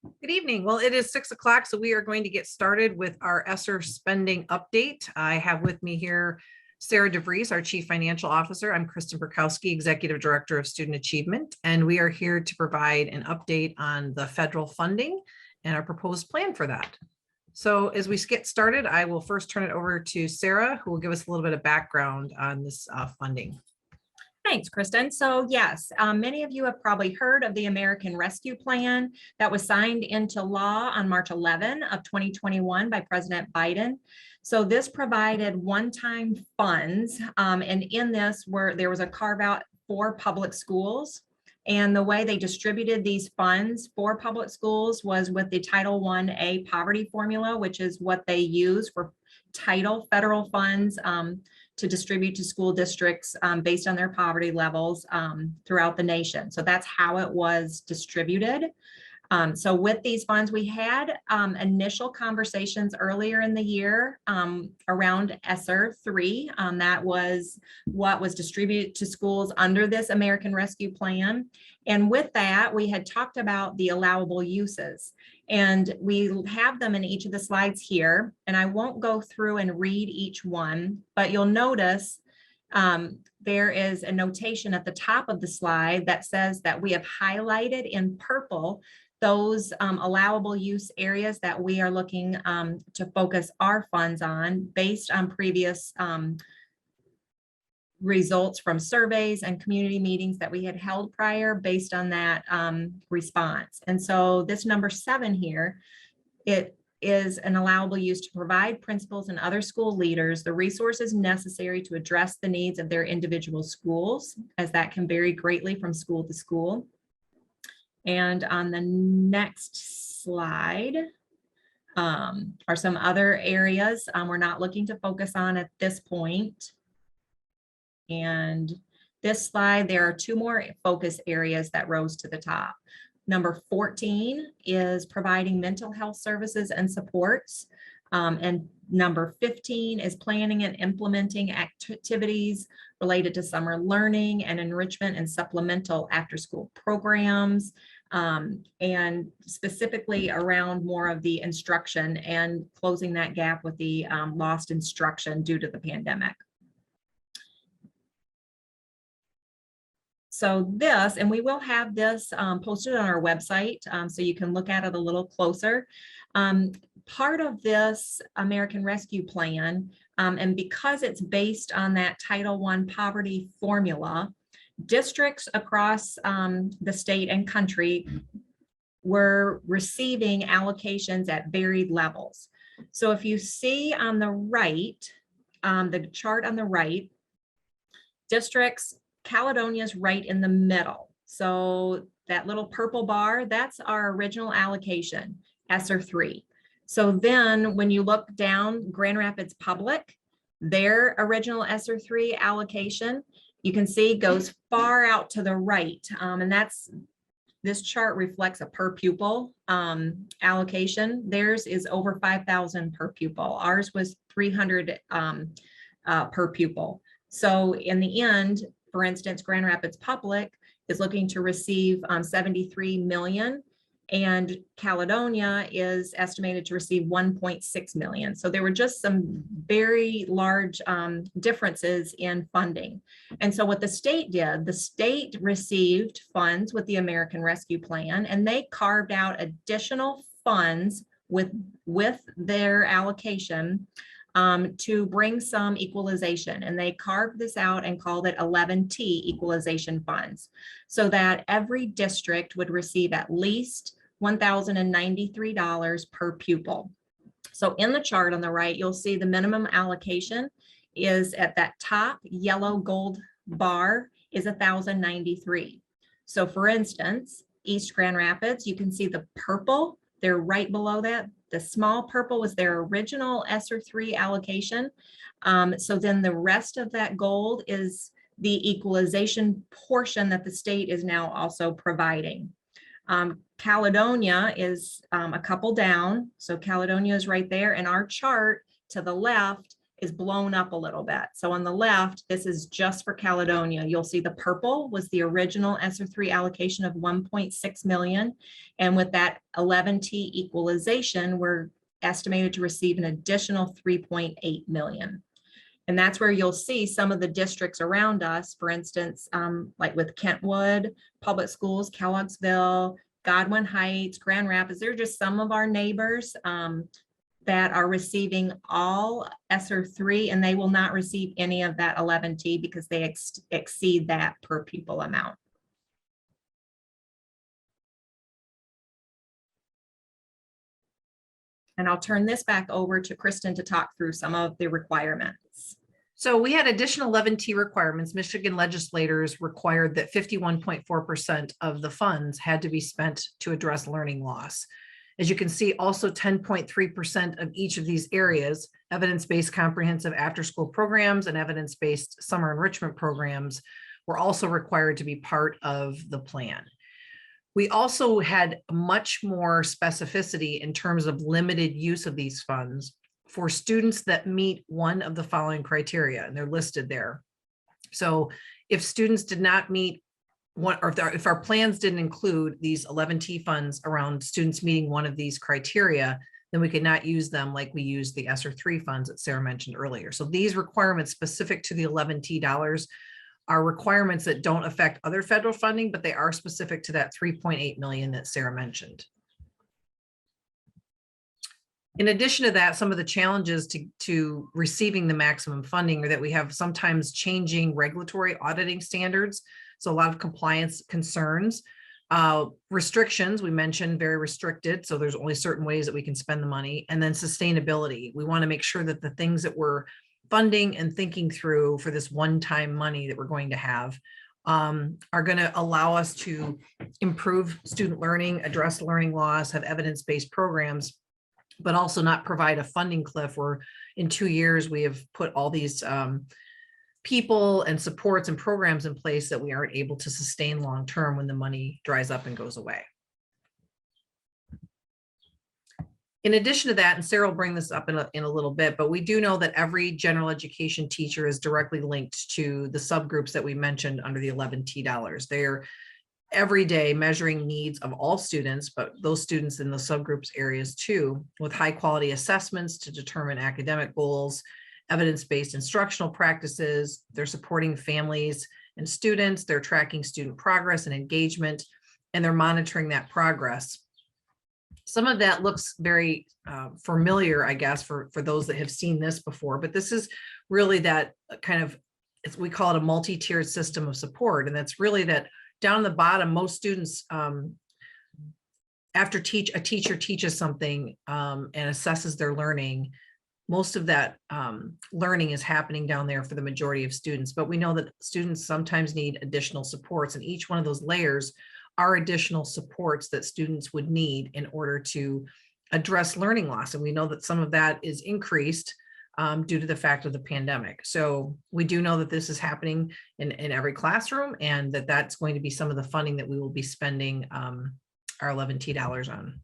Good evening. Well, it is 6 o'clock, so we are going to get started with our ESSER spending update. I have with me here Sarah DeVries, our Chief Financial Officer. I'm Kristen Burkowski, Executive Director of Student Achievement, and we are here to provide an update on the federal funding and our proposed plan for that. So as we get started, I will first turn it over to Sarah, who will give us a little bit of background on this funding. Thanks, Kristen. So yes, many of you have probably heard of the American Rescue Plan that was signed into law on March 11 of 2021 by President Biden. So this provided one-time funds, and in this there was a carve out for public schools. And the way they distributed these funds for public schools was with the Title I-A poverty formula, which is what they use for title federal funds to distribute to school districts based on their poverty levels throughout the nation. So that's how it was distributed. So with these funds, we had initial conversations earlier in the year around ESSER 3. That was what was distributed to schools under this American Rescue Plan. And with that, we had talked about the allowable uses. And we have them in each of the slides here. And I won't go through and read each one, but you'll notice there is a notation at the top of the slide that says that we have highlighted in purple those allowable use areas that we are looking to focus our funds on based on previous results from surveys and community meetings that we had held prior based on that response. And so this number 7 here, it is an allowable use to provide principals and other school leaders the resources necessary to address the needs of their individual schools, as that can vary greatly from school to school. And on the next slide are some other areas we're not looking to focus on at this point. And this slide, there are 2 more focus areas that rose to the top. Number 14 is providing mental health services and supports. And number 15 is planning and implementing activities related to summer learning and enrichment and supplemental after-school programs, and specifically around more of the instruction and closing that gap with the lost instruction due to the pandemic. So this, and we will have this posted on our website so you can look at it a little closer. Part of this American Rescue Plan, and because it's based on that Title I poverty formula, districts across the state and country were receiving allocations at varied levels. So if you see on the right, the chart on the right, districts, Caledonia's right in the middle. So that little purple bar, that's our original allocation, ESSER 3. So then when you look down, Grand Rapids Public, their original ESSER 3 allocation, you can see goes far out to the right. And this chart reflects a per pupil allocation. Theirs is over 5,000 per pupil. Ours was 300 per pupil. So in the end, for instance, Grand Rapids Public is looking to receive 73 million, and Caledonia is estimated to receive 1.6 million. So there were just some very large differences in funding. And so what the state did, the state received funds with the American Rescue Plan, and they carved out additional funds with their allocation to bring some equalization, and they carved this out and called it 11T equalization funds, so that every district would receive at least $1,093 per pupil. So in the chart on the right, you'll see the minimum allocation is at that top yellow gold bar is $1,093. So for instance, East Grand Rapids, you can see the purple, they're right below that. The small purple was their original ESSER 3 allocation. So then the rest of that gold is the equalization portion that the state is now also providing. Caledonia is a couple down. So Caledonia is right there, and our chart to the left is blown up a little bit. So on the left, this is just for Caledonia. You'll see the purple was the original ESSER 3 allocation of 1.6 million. And with that 11T equalization, we're estimated to receive an additional 3.8 million. And that's where you'll see some of the districts around us, for instance, like with Kentwood Public Schools, Kellogg'sville, Godwin Heights, Grand Rapids, they're just some of our neighbors that are receiving all ESSER 3, and they will not receive any of that 11T because they exceed that per pupil amount. And I'll turn this back over to Kristen to talk through some of the requirements. So we had additional 11T requirements. Michigan legislators required that 51.4% of the funds had to be spent to address learning loss. As you can see, also 10.3% of each of these areas, evidence-based comprehensive after-school programs and evidence-based summer enrichment programs, were also required to be part of the plan. We also had much more specificity in terms of limited use of these funds for students that meet one of the following criteria, and they're listed there. So if students did not meet one, or if our plans didn't include these 11T funds around students meeting one of these criteria, then we could not use them like we used the ESSER 3 funds that Sarah mentioned earlier. So these requirements specific to the 11T dollars are requirements that don't affect other federal funding, but they are specific to that 3.8 million that Sarah mentioned. In addition to that, some of the challenges to receiving the maximum funding are that we have sometimes changing regulatory auditing standards. So a lot of compliance concerns, restrictions, we mentioned very restricted. So there's only certain ways that we can spend the money, and then sustainability. We want to make sure that the things that we're funding and thinking through for this one-time money that we're going to have are going to allow us to improve student learning, address learning loss, have evidence-based programs, but also not provide a funding cliff where in 2 years we have put all these people and supports and programs in place that we aren't able to sustain long-term when the money dries up and goes away. In addition to that, and Sarah will bring this up in a little bit, but we do know that every general education teacher is directly linked to the subgroups that we mentioned under the 11T dollars. They're every day measuring needs of all students, but those students in the subgroups areas too, with high quality assessments to determine academic goals, evidence-based instructional practices. They're supporting families and students. They're tracking student progress and engagement, and they're monitoring that progress. Some of that looks very familiar, I guess, for those that have seen this before, but this is really that kind of, we call it a multi-tiered system of support. And that's really that down the bottom, most students, after a teacher teaches something and assesses their learning, most of that learning is happening down there for the majority of students. But we know that students sometimes need additional supports, and each one of those layers are additional supports that students would need in order to address learning loss. And we know that some of that is increased due to the fact of the pandemic. So we do know that this is happening in every classroom, and that that's going to be some of the funding that we will be spending our 11T dollars on.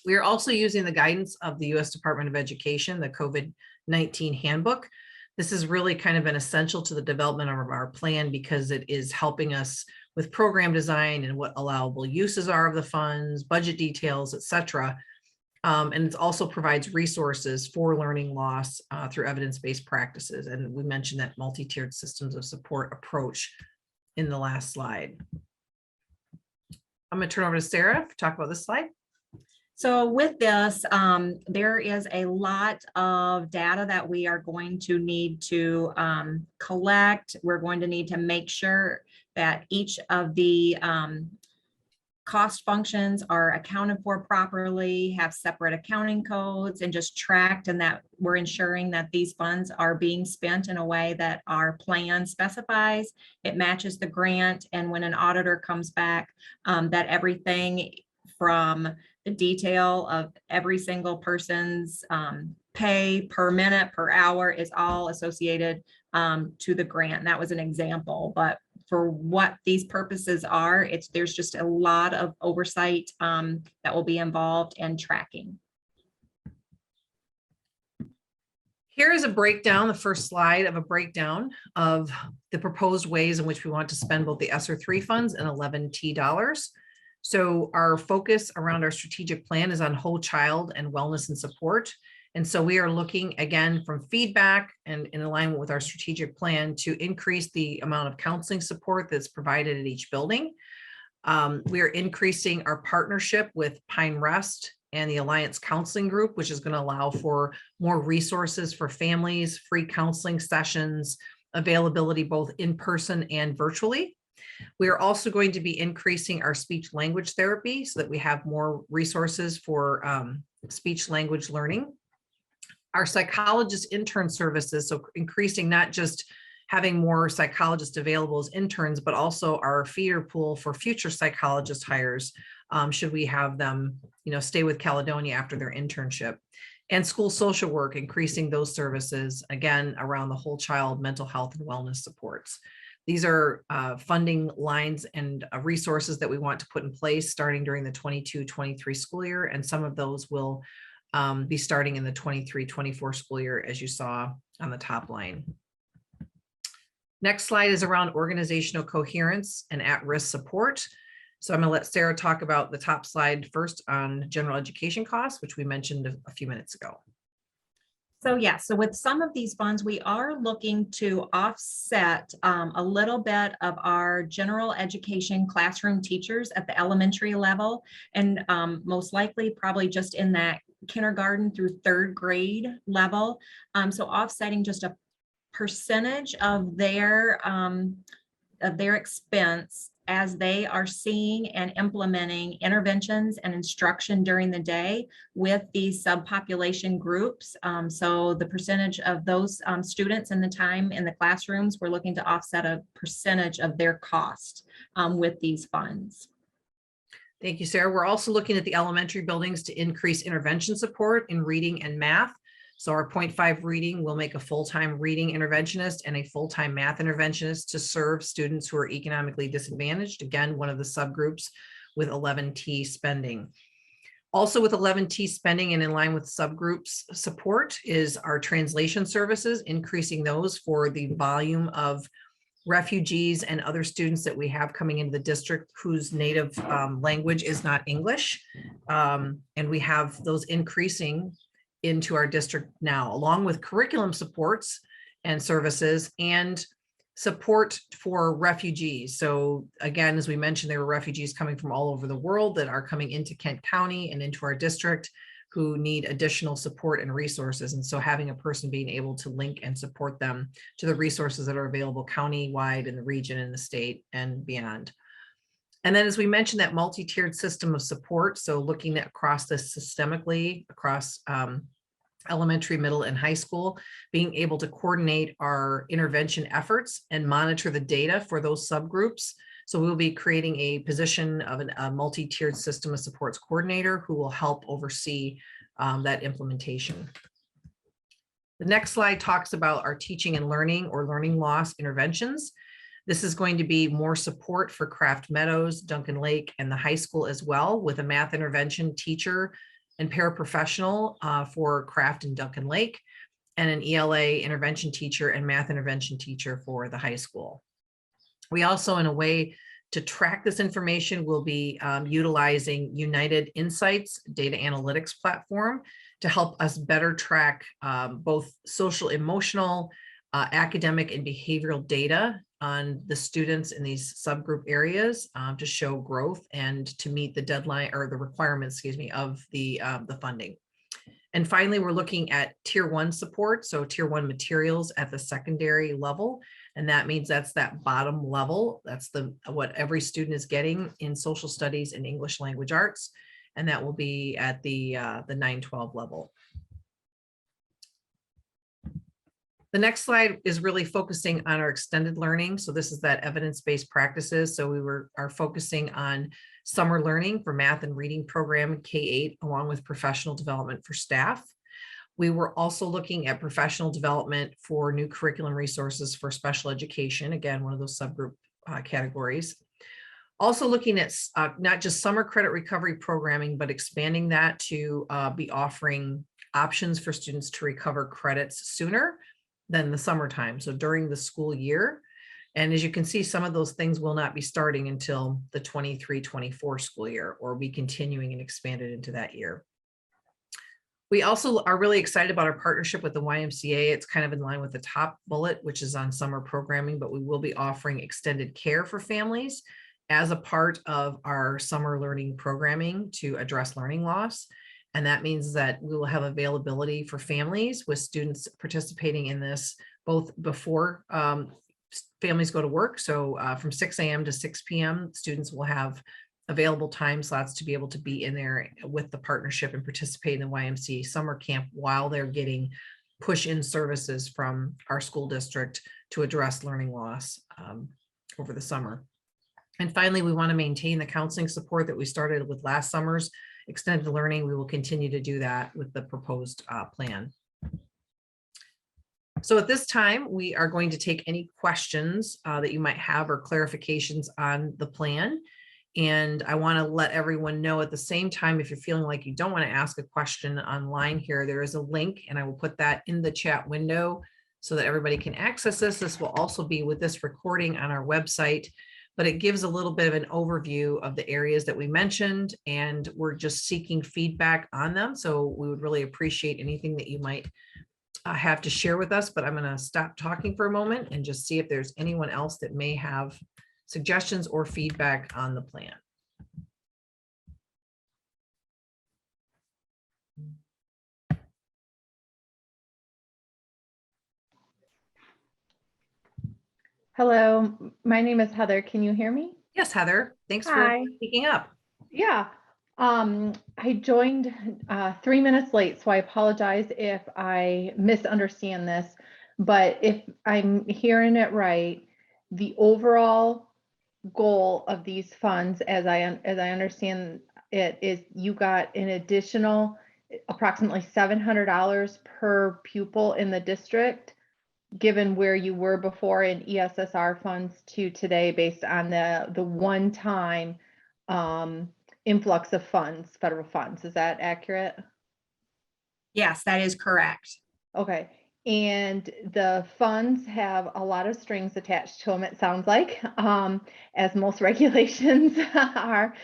We are also using the guidance of the U.S. Department of Education, the COVID-19 handbook. This is really kind of an essential to the development of our plan because it is helping us with program design and what allowable uses are of the funds, budget details, et cetera. And it also provides resources for learning loss through evidence-based practices. And we mentioned that multi-tiered systems of support approach in the last slide. I'm going to turn over to Sarah to talk about this slide. So with this, there is a lot of data that we are going to need to collect. We're going to need to make sure that each of the cost functions are accounted for properly, have separate accounting codes, and just tracked, and that we're ensuring that these funds are being spent in a way that our plan specifies. It matches the grant, and when an auditor comes back, that everything from the detail of every single person's pay per minute, per hour is all associated to the grant. And that was an example, but for what these purposes are, there's just a lot of oversight that will be involved in tracking. Here is a breakdown, the first slide of a breakdown of the proposed ways in which we want to spend both the ESSER 3 funds and 11T dollars. So our focus around our strategic plan is on whole child and wellness and support. And so we are looking again from feedback and in alignment with our strategic plan to increase the amount of counseling support that's provided at each building. We are increasing our partnership with Pine Rest and the Alliance Counseling Group, which is going to allow for more resources for families, free counseling sessions, availability both in person and virtually. We are also going to be increasing our speech language therapy so that we have more resources for speech language learning. Our psychologist intern services, so increasing not just having more psychologists available as interns, but also our feeder pool for future psychologist hires, should we have them, stay with Caledonia after their internship. And school social work, increasing those services, again, around the whole child mental health and wellness supports. These are funding lines and resources that we want to put in place starting during the 22-23 school year, and some of those will be starting in the 23-24 school year, as you saw on the top line. Next slide is around organizational coherence and at-risk support. So I'm going to let Sarah talk about the top slide first on general education costs, which we mentioned a few minutes ago. So with some of these funds, we are looking to offset a little bit of our general education classroom teachers at the elementary level, and most likely probably just in that kindergarten through third grade level. So offsetting just a percentage of their expense as they are seeing and implementing interventions and instruction during the day with these subpopulation groups. So the percentage of those students and the time in the classrooms, we're looking to offset a percentage of their cost with these funds. Thank you, Sarah. We're also looking at the elementary buildings to increase intervention support in reading and math. So our 0.5 reading will make a full-time reading interventionist and a full-time math interventionist to serve students who are economically disadvantaged. Again, one of the subgroups with 11T spending. Also with 11T spending and in line with subgroups support is our translation services, increasing those for the volume of refugees and other students that we have coming into the district whose native language is not English. And we have those increasing into our district now, along with curriculum supports and services and support for refugees. So again, as we mentioned, there were refugees coming from all over the world that are coming into Kent County and into our district who need additional support and resources. And so having a person being able to link and support them to the resources that are available county-wide in the region, in the state, and beyond. And then, as we mentioned, that multi-tiered system of support. So looking at across this systemically, across elementary, middle, and high school, being able to coordinate our intervention efforts and monitor the data for those subgroups. So we'll be creating a position of a multi-tiered system of supports coordinator who will help oversee that implementation. The next slide talks about our teaching and learning or learning loss interventions. This is going to be more support for Craft Meadows, Duncan Lake, and the high school as well, with a math intervention teacher and paraprofessional for Craft and Duncan Lake, and an ELA intervention teacher and math intervention teacher for the high school. We also, in a way to track this information, will be utilizing United Insights data analytics platform to help us better track both social, emotional, academic, and behavioral data on the students in these subgroup areas to show growth and to meet the deadline or the requirements, excuse me, of the funding. And finally, we're looking at tier 1 support. So tier 1 materials at the secondary level. And that means that's that bottom level. That's what every student is getting in social studies and English language arts. And that will be at the 9-12 level. The next slide is really focusing on our extended learning. So this is that evidence-based practices. So we are focusing on summer learning for math and reading program K-8, along with professional development for staff. We were also looking at professional development for new curriculum resources for special education. Again, one of those subgroup categories. Also looking at not just summer credit recovery programming, but expanding that to be offering options for students to recover credits sooner than the summertime, so during the school year. And as you can see, some of those things will not be starting until the 23-24 school year, or be continuing and expanded into that year. We also are really excited about our partnership with the YMCA. It's kind of in line with the top bullet, which is on summer programming, but we will be offering extended care for families as a part of our summer learning programming to address learning loss. And that means that we will have availability for families with students participating in this both before families go to work. So from 6 a.m. to 6 p.m., students will have available time slots to be able to be in there with the partnership and participate in the YMCA summer camp while they're getting push-in services from our school district to address learning loss over the summer. And finally, we want to maintain the counseling support that we started with last summer's extended learning. We will continue to do that with the proposed plan. So at this time, we are going to take any questions that you might have or clarifications on the plan. And I want to let everyone know at the same time, if you're feeling like you don't want to ask a question online here, there is a link, and I will put that in the chat window so that everybody can access this. This will also be with this recording on our website, but it gives a little bit of an overview of the areas that we mentioned, and we're just seeking feedback on them. So we would really appreciate anything that you might have to share with us, but I'm going to stop talking for a moment and just see if there's anyone else that may have suggestions or feedback on the plan. Hello, my name is Heather. Can you hear me? Yes, Heather, thanks for Hi. speaking up. Yeah, I joined 3 minutes late, so I apologize if I misunderstand this. But if I'm hearing it right, the overall goal of these funds, as I understand it, is you got an additional approximately $700 per pupil in the district, given where you were before in ESSR funds to today, based on the one-time influx of funds, federal funds. Is that accurate? Yes, that is correct. Okay. And the funds have a lot of strings attached to them, it sounds like, as most regulations are.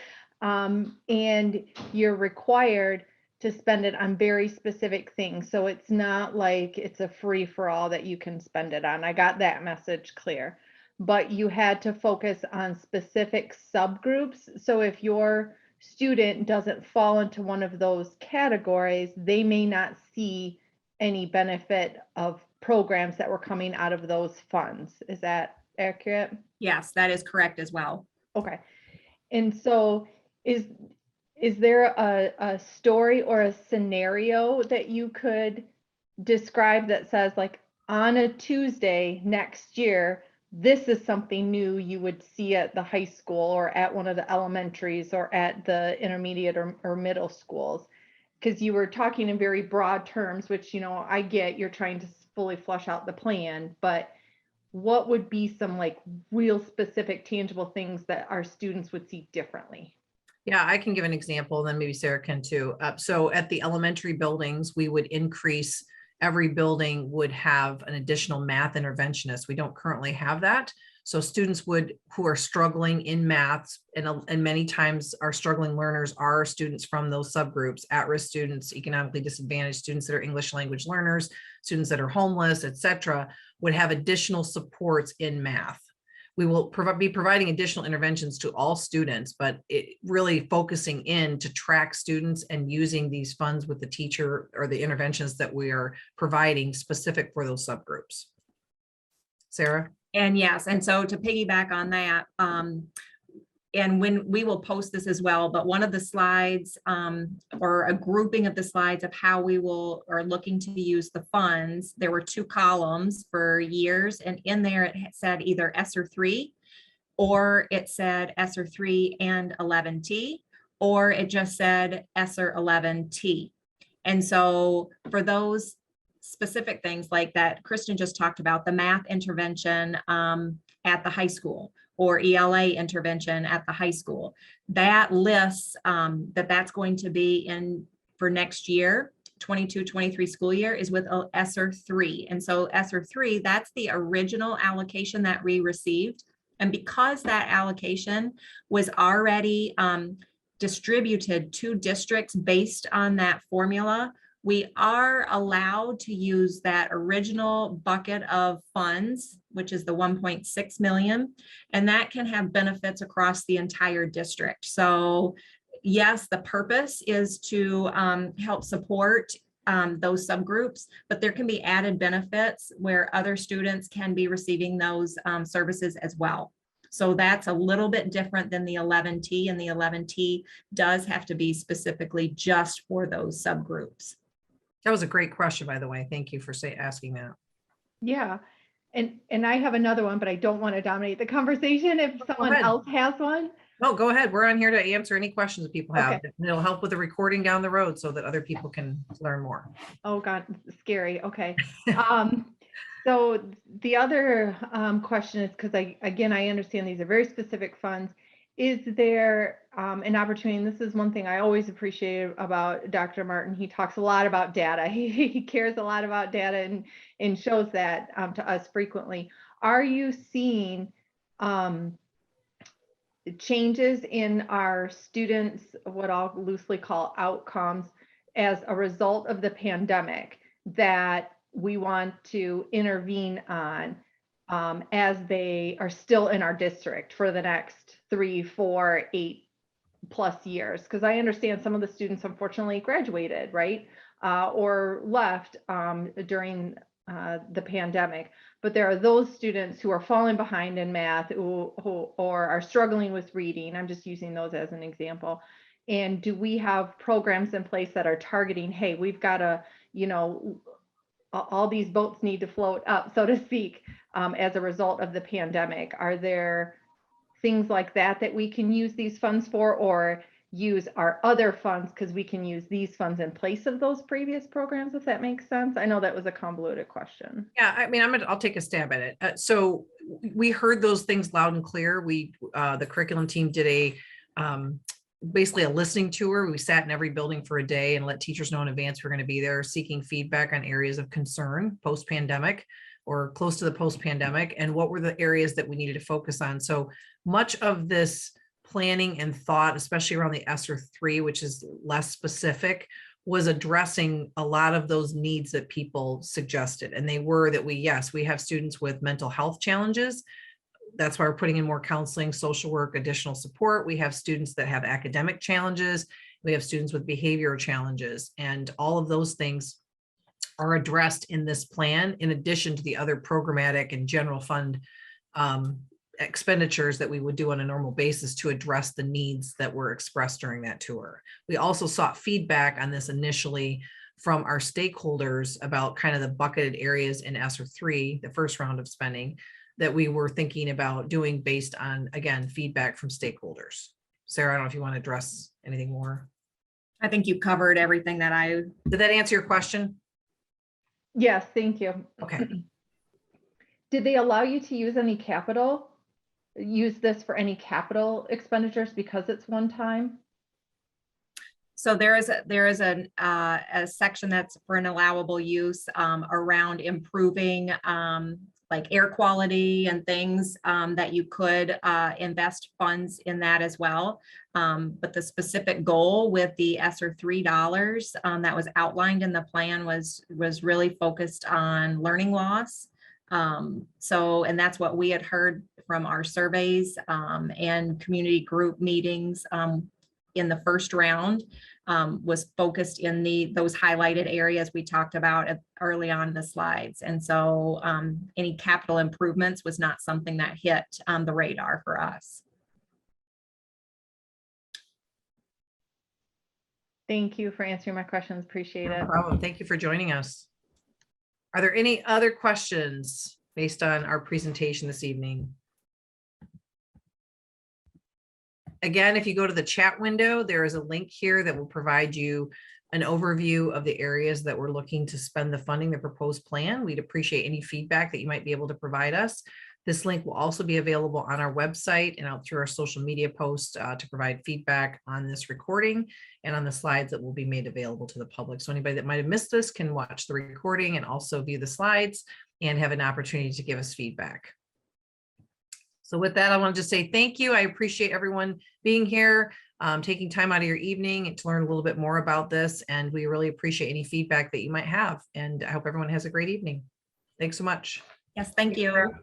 And you're required to spend it on very specific things. So it's not like it's a free for all that you can spend it on. I got that message clear. But you had to focus on specific subgroups. So if your student doesn't fall into one of those categories, they may not see any benefit of programs that were coming out of those funds. Is that accurate? Yes, that is correct as well. Okay. And so is there a story or a scenario that you could describe that says, like, on a Tuesday next year, this is something new you would see at the high school or at one of the elementaries or at the intermediate or middle schools? Because you were talking in very broad terms, which, you know, I get you're trying to fully flush out the plan, but what would be some like real specific, tangible things that our students would see differently? Yeah, I can give an example, then maybe Sarah can too. So at the elementary buildings, we would increase, every building would have an additional math interventionist. We don't currently have that. So students who are struggling in maths, and many times our struggling learners are students from those subgroups: at-risk students, economically disadvantaged students that are English language learners, students that are homeless, etc., would have additional supports in math. We will be providing additional interventions to all students, but it really focusing in to track students and using these funds with the teacher or the interventions that we are providing specific for those subgroups. Sarah? And yes, and so to piggyback on that, and when we will post this as well, but one of the slides or a grouping of the slides of how we are looking to use the funds, there were 2 columns for years, and in there it said either ESSER 3 or it said ESSER 3 and 11T, or it just said ESSER 11T. And so for those specific things like that Kristen just talked about, the math intervention at the high school, or ELA intervention at the high school, that lists that's going to be in for next year 22-23 school year is with ESSER 3. And so ESSER 3, that's the original allocation that we received. And because that allocation was already distributed to districts based on that formula, we are allowed to use that original bucket of funds, which is the 1.6 million, and that can have benefits across the entire district. So yes, the purpose is to help support those subgroups, but there can be added benefits where other students can be receiving those services as well. So that's a little bit different than the 11T, and the 11T does have to be specifically just for those subgroups. That was a great question, by the way. Thank you for asking that. Yeah. And I have another one, but I don't want to dominate the conversation if someone else has one. No, go ahead. We're on here to answer any questions that people have. Okay. It'll help with the recording down the road so that other people can learn more. Oh God, scary. Okay. So the other question is, because I understand these are very specific funds. Is there an opportunity? And this is one thing I always appreciate about Dr. Martin. He talks a lot about data. He cares a lot about data and shows that to us frequently. Are you seeing changes in our students, what I'll loosely call outcomes, as a result of the pandemic that we want to intervene on as they are still in our district for the next 3, 4, 8+ years? Because I understand some of the students unfortunately graduated, right? Or left during the pandemic, but there are those students who are falling behind in math or are struggling with reading. I'm just using those as an example. And do we have programs in place that are targeting, hey, we've got to, all these boats need to float up, so to speak, as a result of the pandemic? Are there things like that we can use these funds for, or use our other funds because we can use these funds in place of those previous programs, if that makes sense? I know that was a convoluted question. Yeah, I mean, I'll take a stab at it. So we heard those things loud and clear. The curriculum team did basically a listening tour. We sat in every building for a day and let teachers know in advance we're going to be there, seeking feedback on areas of concern post-pandemic or close to the post-pandemic, and what were the areas that we needed to focus on. So much of this planning and thought, especially around the ESSER 3, which is less specific, was addressing a lot of those needs that people suggested. And they were that we have students with mental health challenges. That's why we're putting in more counseling, social work, additional support. We have students that have academic challenges. We have students with behavioral challenges, and all of those things are addressed in this plan, in addition to the other programmatic and general fund expenditures that we would do on a normal basis to address the needs that were expressed during that tour. We also sought feedback on this initially from our stakeholders about kind of the bucketed areas in ESSER 3, the first round of spending, that we were thinking about doing based on, again, feedback from stakeholders. Sarah, I don't know if you want to address anything more. I think you covered everything that Did that answer your question? Yes, thank you. Okay. Did they allow you to use this for any capital expenditures because it's one time? So there is a section that's for an allowable use around improving like air quality and things that you could invest funds in that as well. But the specific goal with the ESSER $3 that was outlined in the plan was really focused on learning loss. And that's what we had heard from our surveys and community group meetings in the first round, was focused in those highlighted areas we talked about early on in the slides. And so any capital improvements was not something that hit the radar for us. Thank you for answering my questions. Appreciate it. No problem. Thank you for joining us. Are there any other questions based on our presentation this evening? Again, if you go to the chat window, there is a link here that will provide you an overview of the areas that we're looking to spend the funding, the proposed plan. We'd appreciate any feedback that you might be able to provide us. This link will also be available on our website and out through our social media posts to provide feedback on this recording and on the slides that will be made available to the public. So anybody that might have missed this can watch the recording and also view the slides and have an opportunity to give us feedback. So with that, I want to just say thank you. I appreciate everyone being here, taking time out of your evening to learn a little bit more about this. And we really appreciate any feedback that you might have. And I hope everyone has a great evening. Thanks so much. Yes, thank you.